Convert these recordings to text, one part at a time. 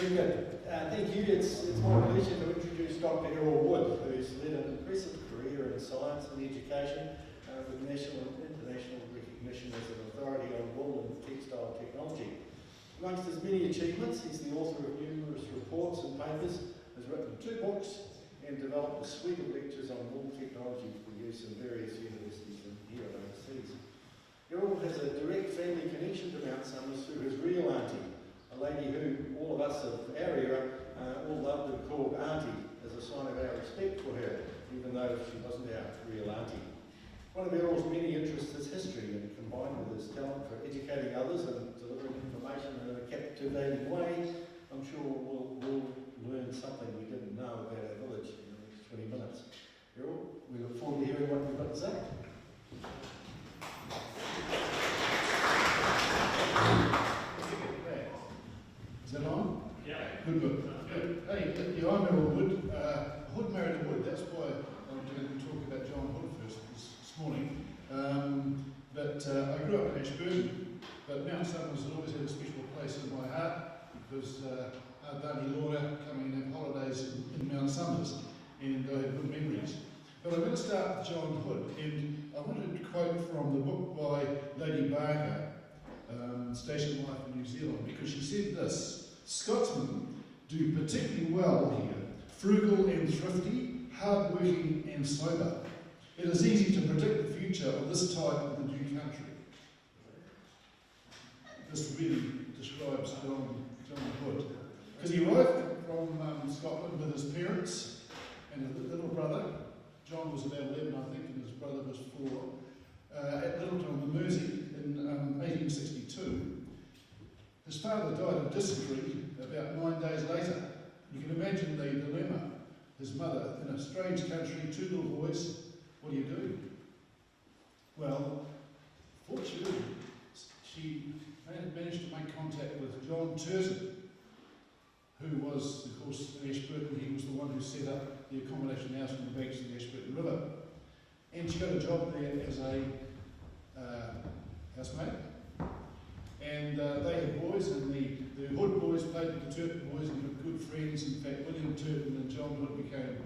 Very good. Thank you. It's my pleasure to introduce Dr. Errol Wood, who's led an impressive career in science and education with national and international recognition as an authority on wool and textile technology. Amongst his many achievements, he's the author of numerous reports and papers, has written 2 books, and developed a suite of lectures on wool technology for use in various universities and here and overseas. Errol has a direct family connection to Mount Somers through his real auntie, a lady who all of us of our era all loved and called Aunty as a sign of our respect for her, even though she wasn't our real auntie. One of Errol's many interests is history, and combined with his talent for educating others and delivering information in a captivating way, I'm sure we'll learn something we didn't know about our village in the next 20 minutes. Errol, we look forward to hearing what you've got to say. Is that on? Yeah. Good. Hey, yeah, I'm Errol Wood. Hood married a Wood. That's why I'm going to talk about John Hood first this morning. I grew up in Ashburton, but Mount Somers has always had a special place in my heart because Aunty Lorna coming in holidays in Mount Somers, and I have good memories. But I'm going to start with John Hood, and I wanted to quote from the book by Lady Barker, Station Life in New Zealand, because she said this: Scotsmen do particularly well here, frugal and thrifty, hard-working and sober. It is easy to predict the future of this type of the new country. This really describes John Hood, because he arrived from Scotland with his parents and a little brother. John was about 11, I think, and his brother was 4, at Littleton on the Mersey in 1862. His father died of dysentery about 9 days later. You can imagine the dilemma. His mother, in a strange country, 2 little boys, what do you do? Well, fortunately, she managed to make contact with John Turton, who was, of course, in Ashburton. He was the one who set up the accommodation house on the banks of the Ashburton River. And she got a job there as a housemaid. And they had boys, and the Hood boys played with the Turton boys and were good friends. In fact, William Turton and John Hood became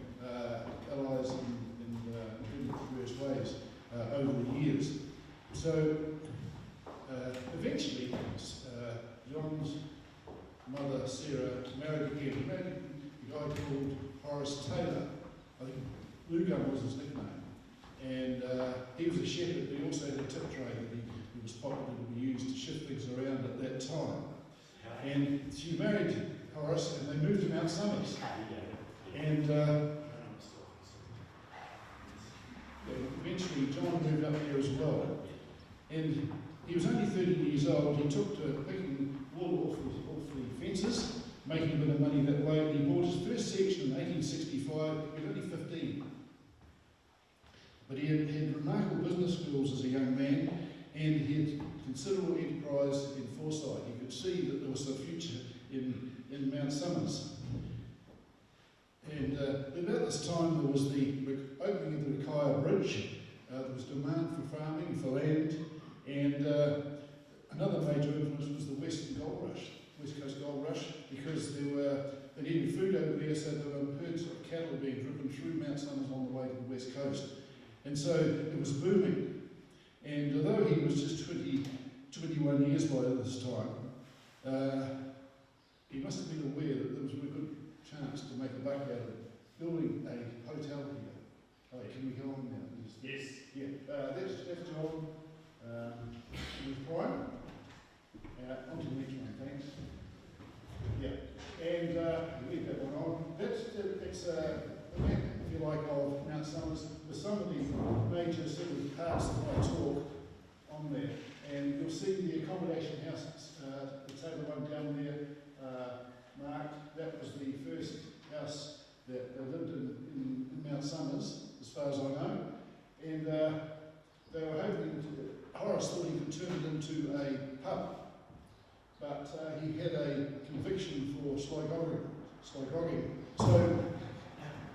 allies in various ways over the years. So eventually, John's mother, Sarah, married again. He married a guy called Horace Taylor. I think Blue Gum was his nickname. And he was a shepherd, but he also had a tip tray that he was popular to be used to shift things around at that time. And she married Horace, and they moved to Mount Somers. And eventually John moved up there as well. And he was only 13 years old. He took to picking wool off the fences, making a bit of money that way. And he bought his first section in 1865. He was only 15. But he had remarkable business skills as a young man, and he had considerable enterprise and foresight. He could see that there was a future in Mount Somers. And about this time there was the opening of the Rakaia Bridge. There was demand for farming, for land, and another major influence was the West Coast Gold Rush, because they needed food over there, so there were herds of cattle being driven through Mount Somers on the way to the West Coast. And so it was booming. And although he was just 21 years by this time, he must have been aware that there was a good chance to make a buck out of building a hotel here. Oh, can we go on now? Yes. Yeah, that's John in his prime. On to the next one, thanks. Yeah, and leave that one on. That's a map, if you like, of Mount Somers with some of the major sort of parts that I talk on there. And you'll see the accommodation houses, the table one down there, marked. That was the first house that they lived in Mount Somers, as far as I know. And they were hoping Horace thought he could turn it into a pub, but he had a conviction for slygogging. So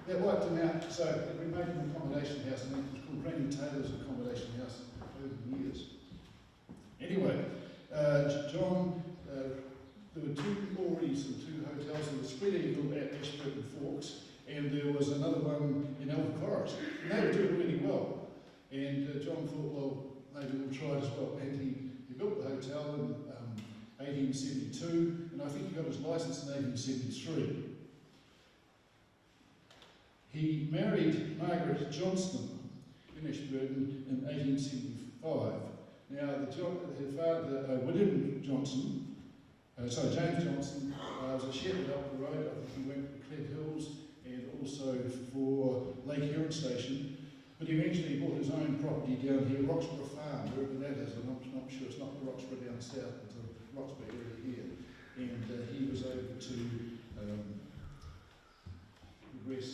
that wiped him out. So we made an accommodation house, and it was called Granny Taylor's accommodation house over the years. Anyway, John there were 2 quarries and 2 hotels. There was Spread Eagle at Ashburton Forks, and there was another one in Elm Forest. And they were doing really well. And John thought, well, maybe we'll try it as well. And he built the hotel in 1872, and I think he got his license in 1873. He married Margaret Johnston in Ashburton in 1875. Now, her father, William Johnson, James Johnson, was a shepherd up the road. I think he went to Cled Hills and also for Lake Huron Station. But he eventually bought his own property down here, Roxburgh Farm, wherever that is. I'm not sure, it's not the Roxburgh down south, it's the Roxburgh area here. And he was able to progress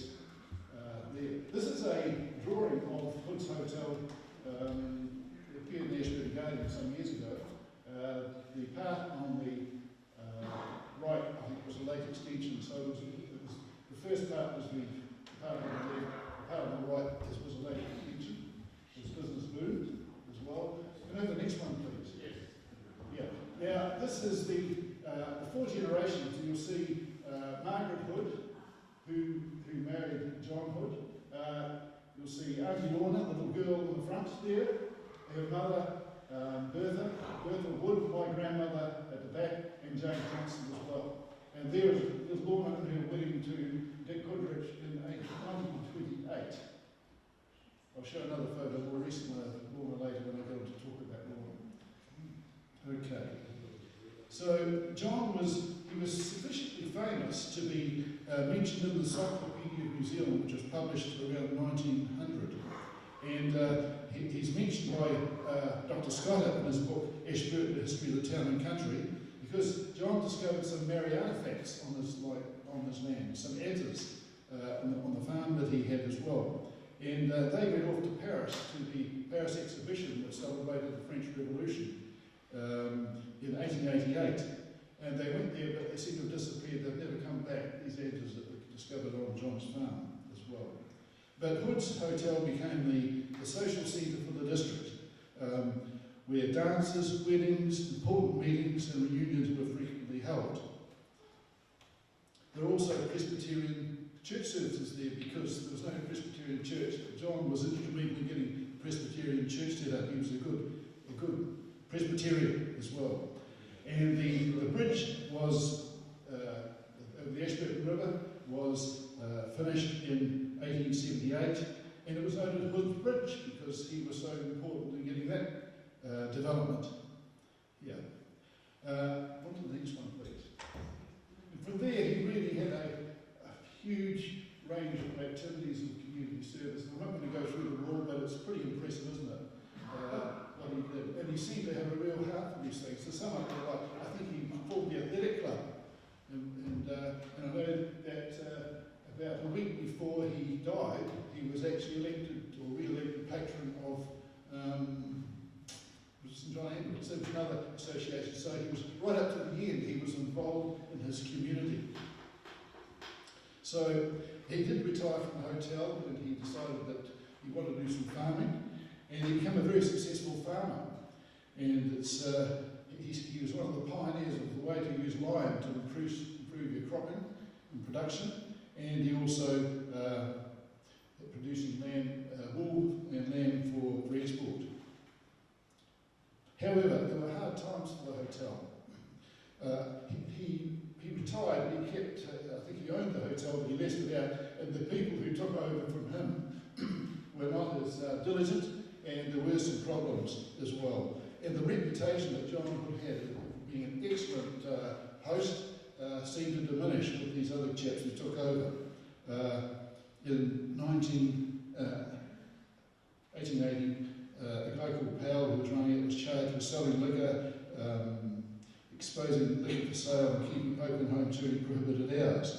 there. This is a drawing of Hood's Hotel. It appeared in the Ashburton Guardian some years ago. The part on the right, I think, was a late extension. So the first part was the part on the left. The part on the right was a late extension. His business boomed as well. Can I have the next one, please? Yes. Yeah. Now, this is the 4 generations. You'll see Margaret Hood, who married John Hood. You'll see Aunty Lorna, the little girl in the front there. Her mother, Bertha Wood, my grandmother at the back, and James Johnson as well. And there is Lorna and her wedding to Dick Goodrich in 1928. I'll show another photo, more recent Lorna later when I go on to talk about Lorna. Okay. So John was sufficiently famous to be mentioned in the Encyclopedia of New Zealand, which was published around 1900. And he's mentioned by Dr. Scott in his book, Ashburton, A History of the Town and Country, because John discovered some Maori artefacts on his land, some edzers on the farm that he had as well. And they went off to Paris, to the Paris exhibition that celebrated the French Revolution in 1888. And they went there, but they seem to have disappeared. They've never come back, these edzers that were discovered on John's farm as well. But Hood's Hotel became the social centre for the district, where dances, weddings, important meetings and reunions were frequently held. There were also Presbyterian church services there because there was no Presbyterian church. John was instrumental in getting the Presbyterian church set up. He was a good Presbyterian as well. And the bridge was, over the Ashburton River, was finished in 1878, and it was known as Hood's Bridge because he was so important in getting that development. Yeah. On to the next one, please. And from there, he really had a huge range of activities and community service. I'm not going to go through them all, but it's pretty impressive, isn't it? What he did. And he seemed to have a real heart for these things. So some of them, like, I think he formed the athletic club. And I know that about a week before he died, he was actually elected or re-elected patron of St John Andrews. It was another association. So he was right up to the end. He was involved in his community. So he did retire from the hotel, and he decided that he wanted to do some farming, and he became a very successful farmer. And he was one of the pioneers of the way to use lime to improve your cropping and production. And he also producing wool and lamb for export. However, there were hard times for the hotel. He retired, he kept, I think he owned the hotel, but he left it out, and the people who took over from him were not as diligent, and there were some problems as well. And the reputation that John Hood had of being an excellent host seemed to diminish with these other chaps who took over. In 1880, a guy called Powell, who was running it, was charged with selling liquor, exposing liquor for sale and keeping open home during prohibited hours.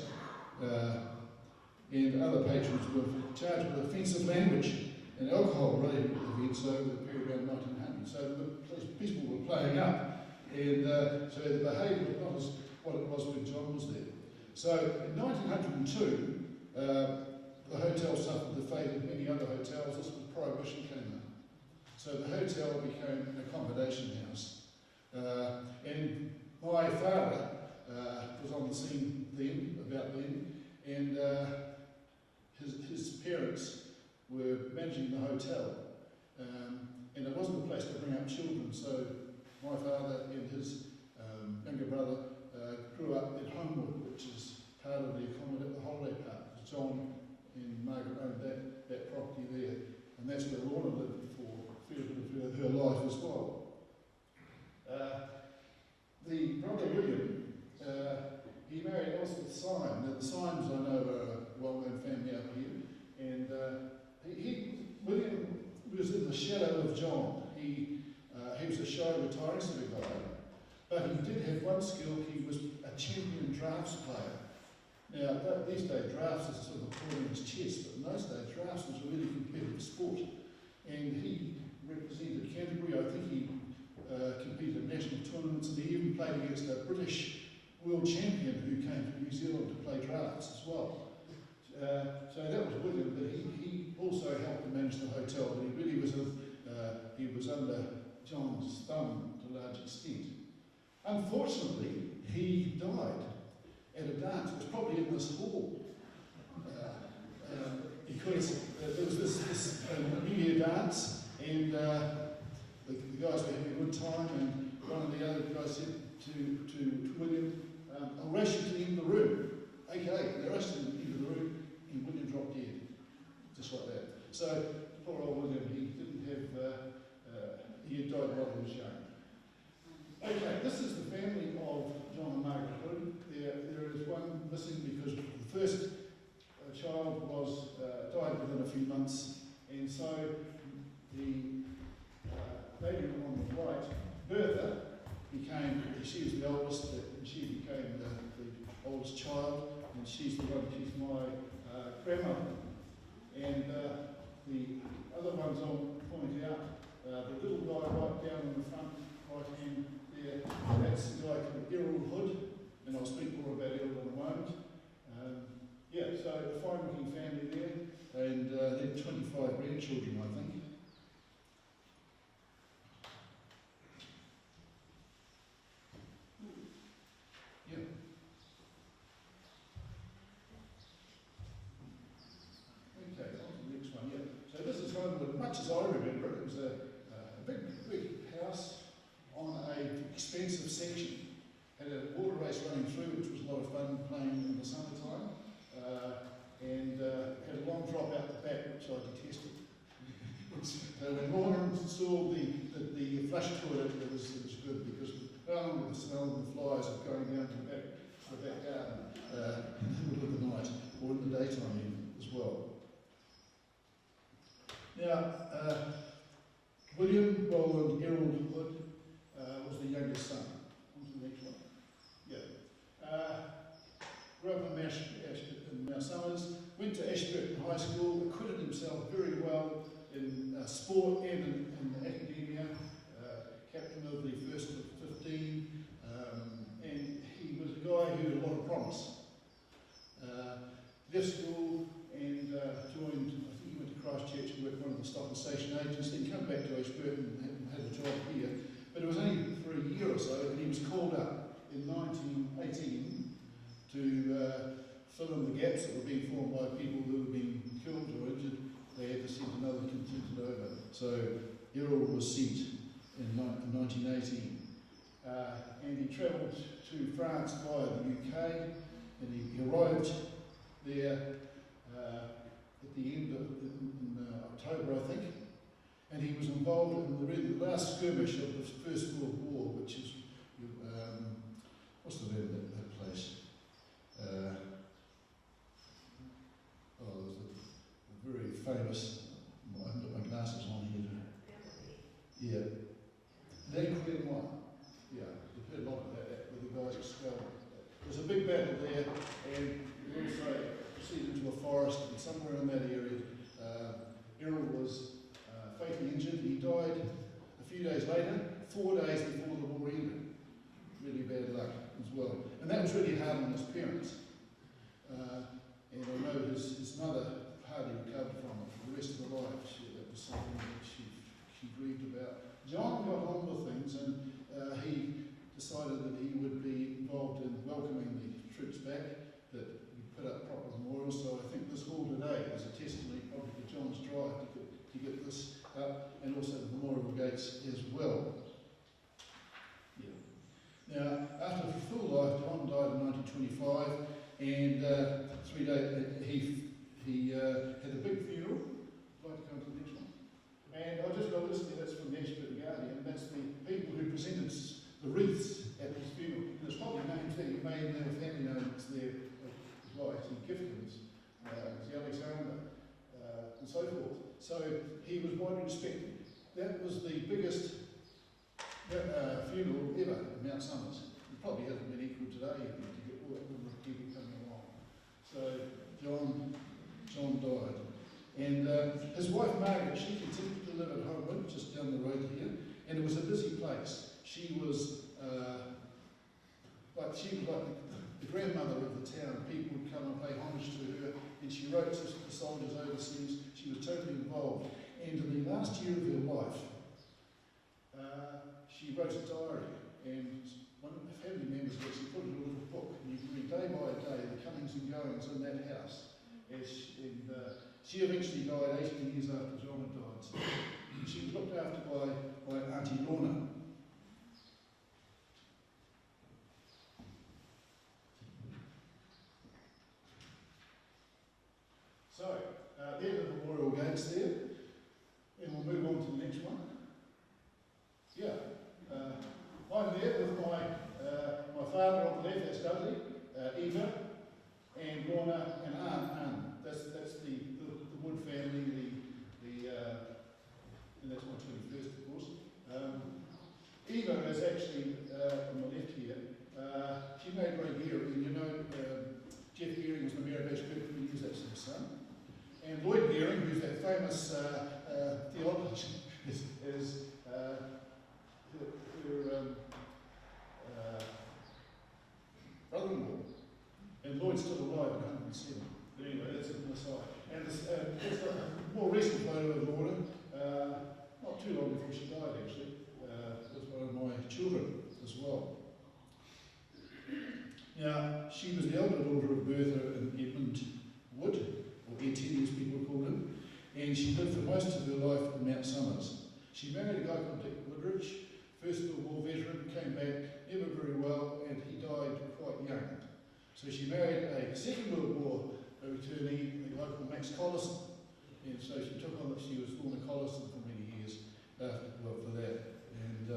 And other patrons were charged with offensive language and alcohol-related events over the period around 1900. So the people were playing up, and so the behaviour was not as what it was when John was there. So in 1902, the hotel suffered the fate of many other hotels. This was Prohibition came in. So the hotel became an accommodation house. And my father was on the scene then, about then, and his parents were managing the hotel, and it wasn't a place to bring up children, so my father and his younger brother grew up at Homewood, which is part of the holiday park. John and Margaret owned that property there, and that's where Lorna lived for a fair bit of her life as well. The brother William, he married Elspeth Syme. Now the Symes I know are a well-known family up here, and William was in the shadow of John. He was a shy retiring sort of guy, but he did have one skill. He was a champion drafts player. Now, these days drafts is sort of pulling his chest, but in those days drafts was a really competitive sport, and he represented Canterbury. I think he competed in national tournaments, and he even played against a British world champion who came to New Zealand to play drafts as well. So that was William, but he also helped to manage the hotel, but he really was he was under John's thumb to a large extent. Unfortunately, he died at a dance. It was probably in this hall, because there was this New Year dance, and the guys were having a good time, and one of the other guys said to William, "I'll rush you to the end of the room." Okay, they rushed him to the end of the room, and William dropped dead, just like that. So poor old William, he didn't have, he had died while he was young. Okay, this is the family of John and Margaret Hood. There is one missing because the first child died within a few months, and so the lady on the right, Bertha, she was the oldest, and she became the oldest child, and she's my grandmother. And the other ones I'll point out, the little guy right down in the front right hand there, that's the guy called Errol Hood, and I'll speak more about Errol in a moment. So a fine-looking family there, and they had 25 grandchildren, I think. Yeah. Okay, on to the next one. Yeah. So this is Homewood. Much as I remember it, was a big house on an expensive section. Had a water race running through, which was a lot of fun playing in the summertime, and had a long drop out the back, which I detested. So when Lorna installed the flush toilet, it was good, because not only the smell of the flies of going down to the back garden in the middle of the night, or in the daytime even as well. Now, William Roland Errol Hood was the youngest son. On to the next one. Yeah. Grew up in Mount Somers, went to Ashburton High School, acquitted himself very well in sport and in academia, captain of the first of 15, and he was a guy who had a lot of promise. Left school and joined, I think he went to Christchurch and worked for one of the stock and station agents, then came back to Ashburton and had a job here. But it was only for a year or so, and he was called up in 1918 to fill in the gaps that were being formed by people who had been killed or injured. They had to send another contingent over. So Errol was sent in 1918. And he travelled to France via the UK, and he arrived there at the end of October, I think. And he was involved in the last skirmish of the First World War, which is, what's the name of that place? There's a very famous, I haven't got my glasses on here. Yeah. L'Aquilon. Yeah, we've heard a lot about that, where the guys expelled. There was a big battle there, and we also proceeded into a forest, and somewhere in that area, Errol was fatally injured. He died a few days later, 4 days before the war ended. Really bad luck as well. And that was really hard on his parents. And I know his mother hardly recovered from it for the rest of her life. That was something that she grieved about. John got on with things, and he decided that he would be involved in welcoming the troops back, that we put up proper memorials. So I think this hall today is a testimony probably to John's drive to get this up, and also the memorial gates as well. Yeah. Now, after a full life, John died in 1925, and 3 days he had a big funeral. I'd like to come to the next one. And I just got a list there, that's from the Ashburton Guardian, and that's the people who presented the wreaths at his funeral. And there's probably names there, you may know family names there, his wife, and Giftins, Alexander, and so forth. So he was widely respected. That was the biggest funeral ever in Mount Somers. It probably hasn't been equal today to get all that number of people coming along. So John died. And his wife Margaret, she continued to live at Homewood, just down the road here, and it was a busy place. She was like the grandmother of the town. People would come and pay homage to her, and she wrote to the soldiers overseas. She was totally involved. And in the last year of her life, she wrote a diary, and one of the family members actually put it in a little book, and you can read day by day the comings and goings in that house. She eventually died 18 years after John had died. So she was looked after by Aunty Lorna. So, there are the memorial gates there, and we'll move on to the next one. Yeah, I'm there with my father on the left, that's Dudley, Eva, and Lorna and Anne. That's the Wood family, and that's my 21st, of course. Eva is actually on the left here. She married Ray Gearing, and you know Jeff Gearing was the mayor of Ashburton for years, that's his son. And Lloyd Gearing, who's that famous theologian, is her brother-in-law. And Lloyd's still alive at 107. But anyway, that's an aside. And this, a more recent photo of Lorna, not too long before she died actually, was one of my children as well. Now, she was the elder daughter of Bertha and Edmund Wood, or Etty as people called him, and she lived for most of her life in Mount Somers. She married a guy called Dick Woodridge, First World War veteran, came back, never very well, and he died quite young. So she married a Second World War returnee, a guy called Max Collison, and so she took on that she was Lorna Collison for many years for that. And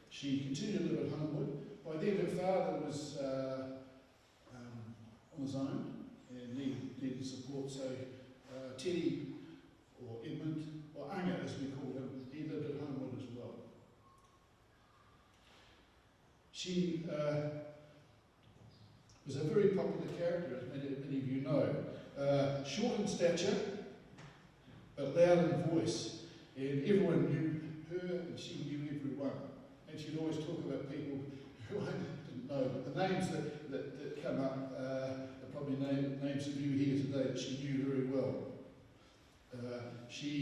she continued to live at Homewood. By then her father was on his own and needed support, so Teddy, or Edmund, or Anga as we call him, he lived at Homewood as well. She was a very popular character, as many of you know. Short in stature, but loud in voice. And everyone knew her, and she knew everyone. And she'd always talk about people who I didn't know, but the names that come up are probably names of you here today that she knew very well. She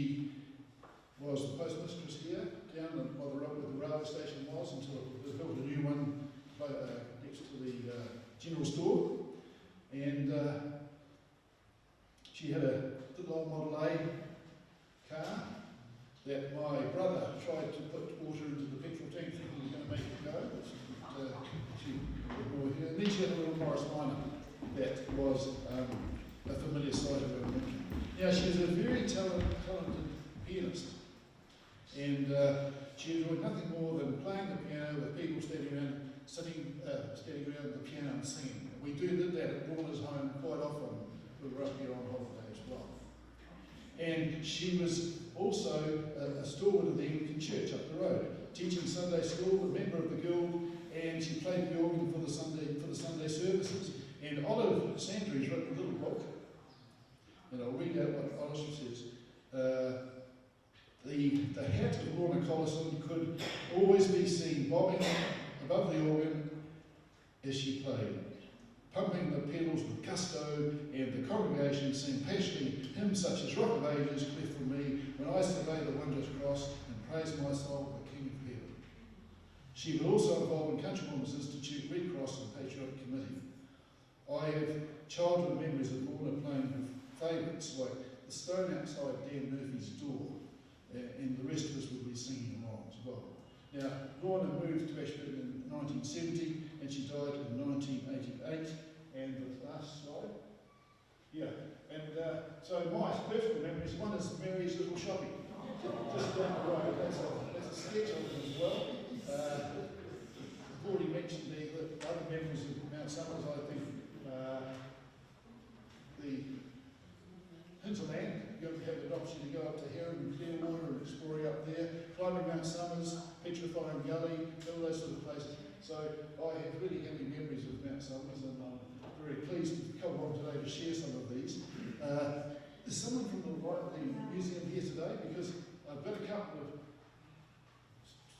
was the postmistress here, down by the road where the railway station was, until it was built a new one next to the general store. And she had a little old Model A car that my brother tried to put water into the petrol tank thinking he was going to make it go. And then she had a little Morris Minor that was a familiar sight of her. Now, she was a very talented pianist, and she enjoyed nothing more than playing the piano with people standing around the piano and singing. We did that at Lorna's home quite often. We were up here on holiday as well. And she was also a stalwart of the Anglican Church up the road, teaching Sunday school, a member of the guild, and she played the organ for the Sunday services. And Olive Sandry's written a little book, and I'll read out what Olive says. The hat of Lorna Collison could always be seen bobbing above the organ as she played, pumping the pedals with gusto, and the congregation sang passionately hymns such as Rock of Ages, cleft for me, when I survey the wondrous cross and praise my soul, the King of Heaven. She was also involved in Country Women's Institute, Red Cross and Patriotic Committee. I have childhood memories of Lorna playing her favourites like The Stone Outside Dan Murphy's Door, and the rest of us would be singing along as well. Now, Lorna moved to Ashburton in 1970 and she died in 1988. And the last slide. Yeah, and so my personal memories, one is Mary's Little Shopping. Just down the road, that's a sketch of it as well. I've already mentioned the other memories of Mount Somers, I think. The hinterland, you have the option to go up to Heron and Clearwater and exploring up there, climbing Mount Somers, Petrifying Gully, all those sort of places. So I have really happy memories of Mount Somers, and I'm very pleased to come along today to share some of these. There's someone from the museum here today, because I've got a couple of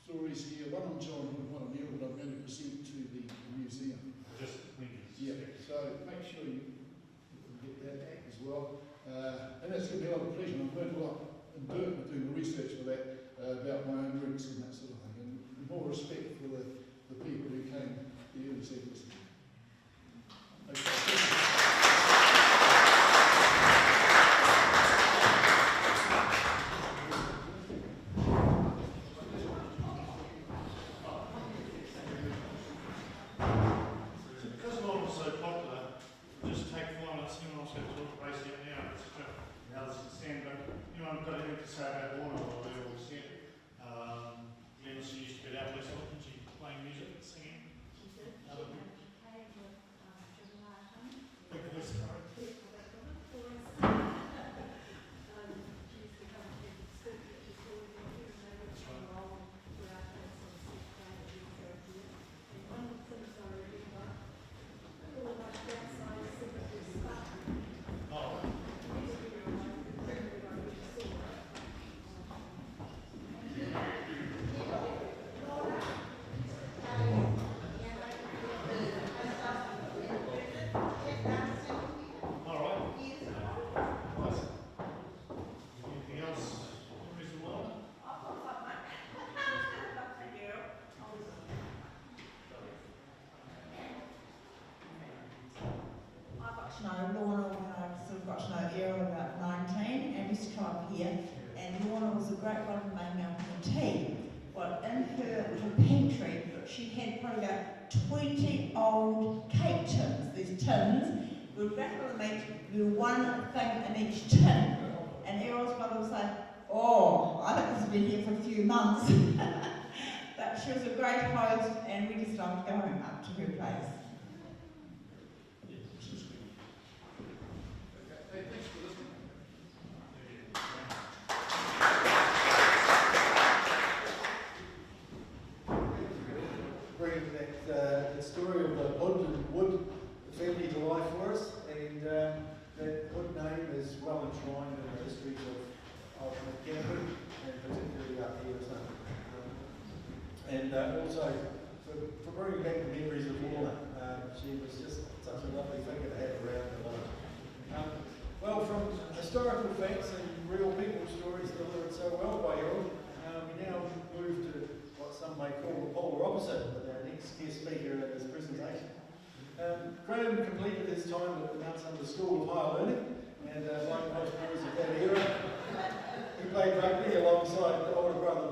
stories here, one on John and one on Errol that I'm going to present to the museum. Just yeah, so make sure you get that back as well. And that's going to be a lot of pleasure. I've learned a lot in Burton doing the research for that, about my own roots and that sort of thing, and more respect for the people who came the early settlers. Okay. Lorna when I sort of got to know Errol about 19, and used to come up here, and Lorna was a great one for making up the tea. Well, in her pantry, she had probably about 20 old cake tins. These tins, we would rattle them each, do one thing in each tin, and Errol's mother would say, "Oh, I think this has been here for a few months." But she was a great host, and we just loved going up to her place. Bringing that story of the Wood family to life for us, and that Wood name is well enshrined in the histories of McKinnon, and particularly up here, and also for bringing back the memories of Lorna. She was just such a lovely figure to have around the life. Well, from historical facts and real people stories delivered so well by Errol, we now move to what some may call the polar opposite with our next guest speaker in this presentation. Graham completed his time at the Mount Somers School of Higher Learning, and like most boys of that era, he played rugby alongside older brother